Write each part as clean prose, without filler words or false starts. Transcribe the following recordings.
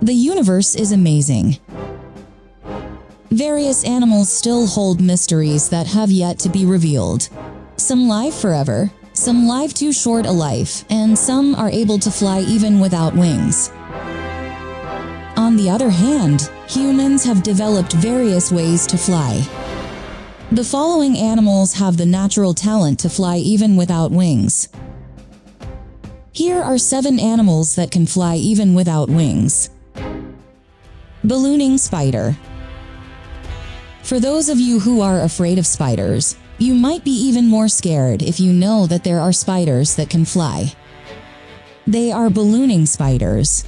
The universe is amazing. Various animals still hold mysteries that have yet to be revealed. Some live forever, some live too short a life, and some are able to fly even without wings. On the other hand, humans have developed various ways to fly. The following animals have the natural talent to fly even without wings. Here are 7 animals that can fly even without wings. Ballooning spider. For those of you who are afraid of spiders, you might be even more scared if you know that there are spiders that can fly. They are ballooning spiders.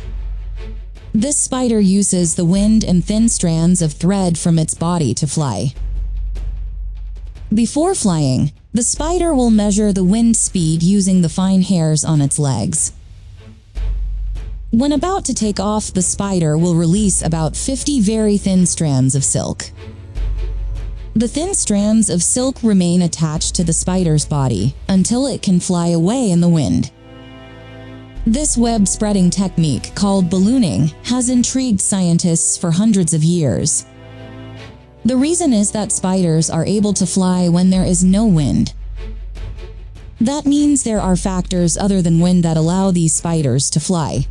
This spider uses the wind and thin strands of thread from its body to fly. Before flying, the spider will measure the wind speed using the fine hairs on its legs. When about to take off, the spider will release about 50 very thin strands of silk. The thin strands of silk remain attached to the spider's body until it can fly away in the wind. This web-spreading technique, called ballooning, has intrigued scientists for hundreds of years. The reason is that spiders are able to fly when there is no wind. That means there are factors other than wind that allow these spiders to fly.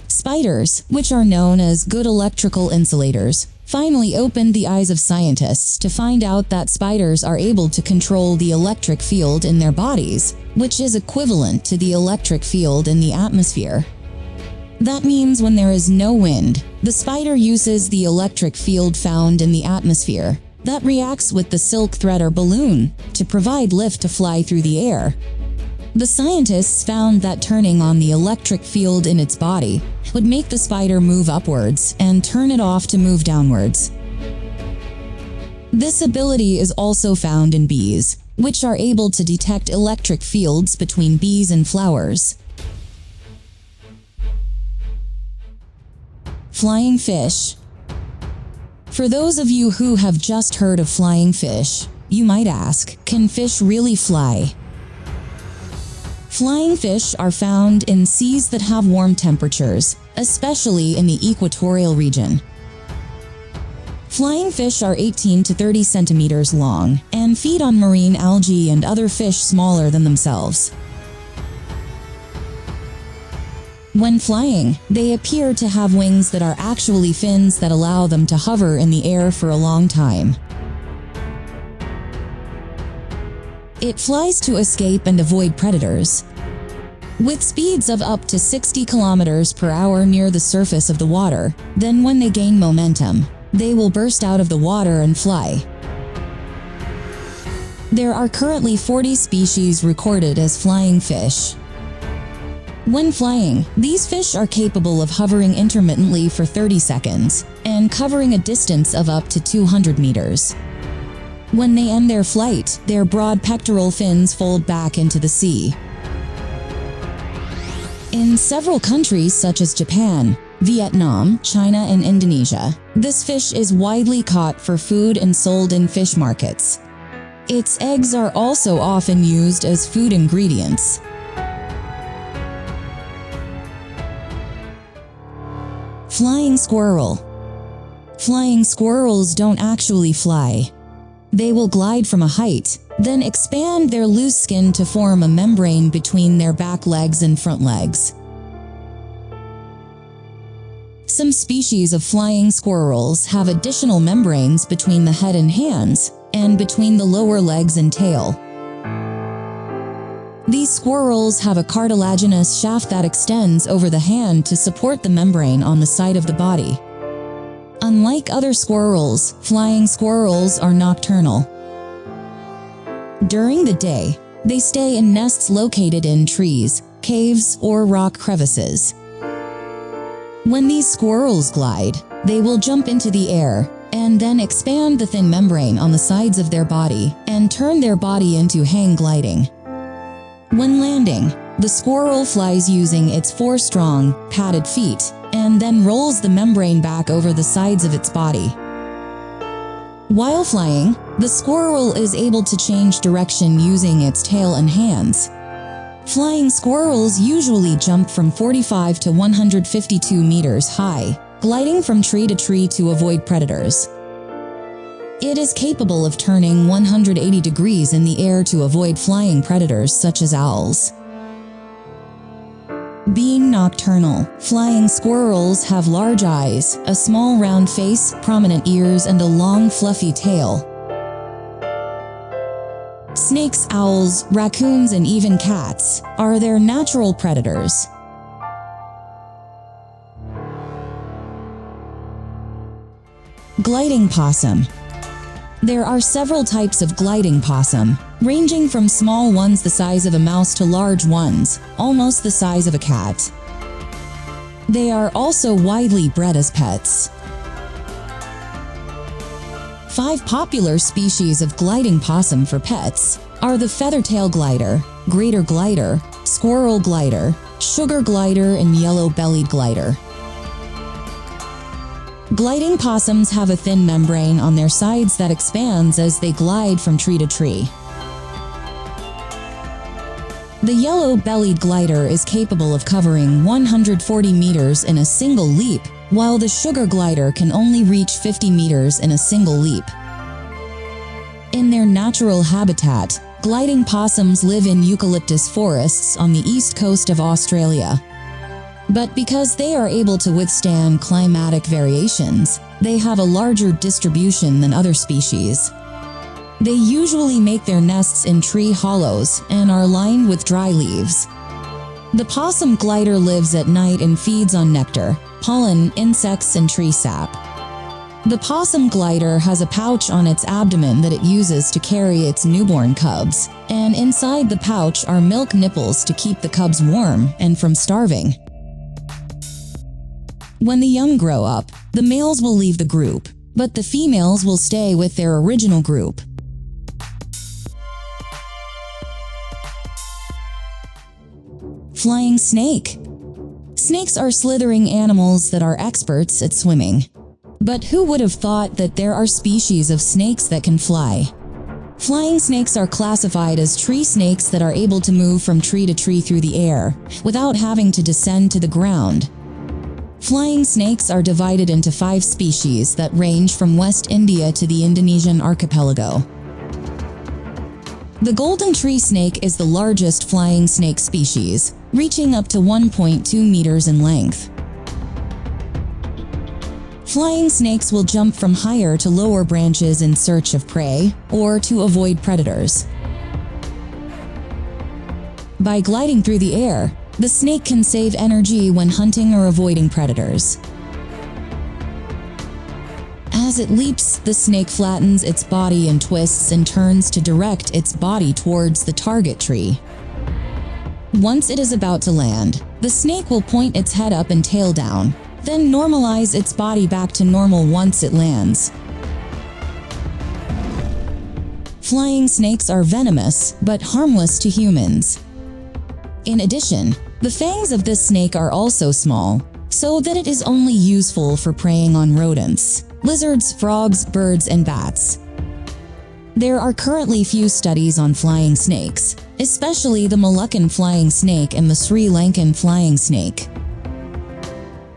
Spiders, which are known as good electrical insulators, finally opened the eyes of scientists to find out that spiders are able to control the electric field in their bodies, which is equivalent to the electric field in the atmosphere. That means when there is no wind, the spider uses the electric field found in the atmosphere that reacts with the silk thread or balloon to provide lift to fly through the air. The scientists found that turning on the electric field in its body would make the spider move upwards and turn it off to move downwards. This ability is also found in bees, which are able to detect electric fields between bees and flowers. Flying fish. For those of you who have just heard of flying fish, you might ask, can fish really fly? Flying fish are found in seas that have warm temperatures, especially in the equatorial region. Flying fish are 18 to 30 centimeters long and feed on marine algae and other fish smaller than themselves. When flying, they appear to have wings that are actually fins that allow them to hover in the air for a long time. It flies to escape and avoid predators. With speeds of up to 60 kilometers per hour near the surface of the water, then when they gain momentum, they will burst out of the water and fly. There are currently 40 species recorded as flying fish. When flying, these fish are capable of hovering intermittently for 30 seconds and covering a distance of up to 200 meters. When they end their flight, their broad pectoral fins fold back into the sea. In several countries such as Japan, Vietnam, China, and Indonesia, this fish is widely caught for food and sold in fish markets. Its eggs are also often used as food ingredients. Flying squirrel. Flying squirrels don't actually fly. They will glide from a height, then expand their loose skin to form a membrane between their back legs and front legs. Some species of flying squirrels have additional membranes between the head and hands, and between the lower legs and tail. These squirrels have a cartilaginous shaft that extends over the hand to support the membrane on the side of the body. Unlike other squirrels, flying squirrels are nocturnal. During the day, they stay in nests located in trees, caves, or rock crevices. When these squirrels glide, they will jump into the air and then expand the thin membrane on the sides of their body and turn their body into hang gliding. When landing, the squirrel flies using its 4 strong, padded feet and then rolls the membrane back over the sides of its body. While flying, the squirrel is able to change direction using its tail and hands. Flying squirrels usually jump from 45 to 152 meters high, gliding from tree to tree to avoid predators. It is capable of turning 180 degrees in the air to avoid flying predators such as owls. Being nocturnal, flying squirrels have large eyes, a small round face, prominent ears, and a long fluffy tail. Snakes, owls, raccoons, and even cats are their natural predators. Gliding possum. There are several types of gliding possum, ranging from small ones the size of a mouse to large ones, almost the size of a cat. They are also widely bred as pets. 5 popular species of gliding possum for pets are the feathertail glider, greater glider, squirrel glider, sugar glider, and yellow-bellied glider. Gliding possums have a thin membrane on their sides that expands as they glide from tree to tree. The yellow-bellied glider is capable of covering 140 meters in a single leap, while the sugar glider can only reach 50 meters in a single leap. In their natural habitat, gliding possums live in eucalyptus forests on the east coast of Australia. But because they are able to withstand climatic variations, they have a larger distribution than other species. They usually make their nests in tree hollows and are lined with dry leaves. The possum glider lives at night and feeds on nectar, pollen, insects, and tree sap. The possum glider has a pouch on its abdomen that it uses to carry its newborn cubs, and inside the pouch are milk nipples to keep the cubs warm and from starving. When the young grow up, the males will leave the group, but the females will stay with their original group. Flying snake. Snakes are slithering animals that are experts at swimming. But who would have thought that there are species of snakes that can fly? Flying snakes are classified as tree snakes that are able to move from tree to tree through the air, without having to descend to the ground. Flying snakes are divided into 5 species that range from West India to the Indonesian archipelago. The golden tree snake is the largest flying snake species, reaching up to 1.2 meters in length. Flying snakes will jump from higher to lower branches in search of prey or to avoid predators. By gliding through the air, the snake can save energy when hunting or avoiding predators. As it leaps, the snake flattens its body and twists and turns to direct its body towards the target tree. Once it is about to land, the snake will point its head up and tail down, then normalize its body back to normal once it lands. Flying snakes are venomous, but harmless to humans. In addition, the fangs of this snake are also small, so that it is only useful for preying on rodents, lizards, frogs, birds, and bats. There are currently few studies on flying snakes, especially the Moluccan flying snake and the Sri Lankan flying snake.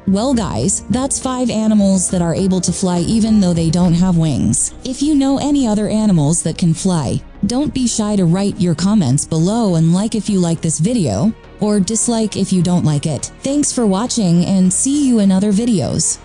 Well guys, that's 5 animals that are able to fly even though they don't have wings. If you know any other animals that can fly, don't be shy to write your comments below and like if you like this video, or dislike if you don't like it. Thanks for watching and see you in other videos.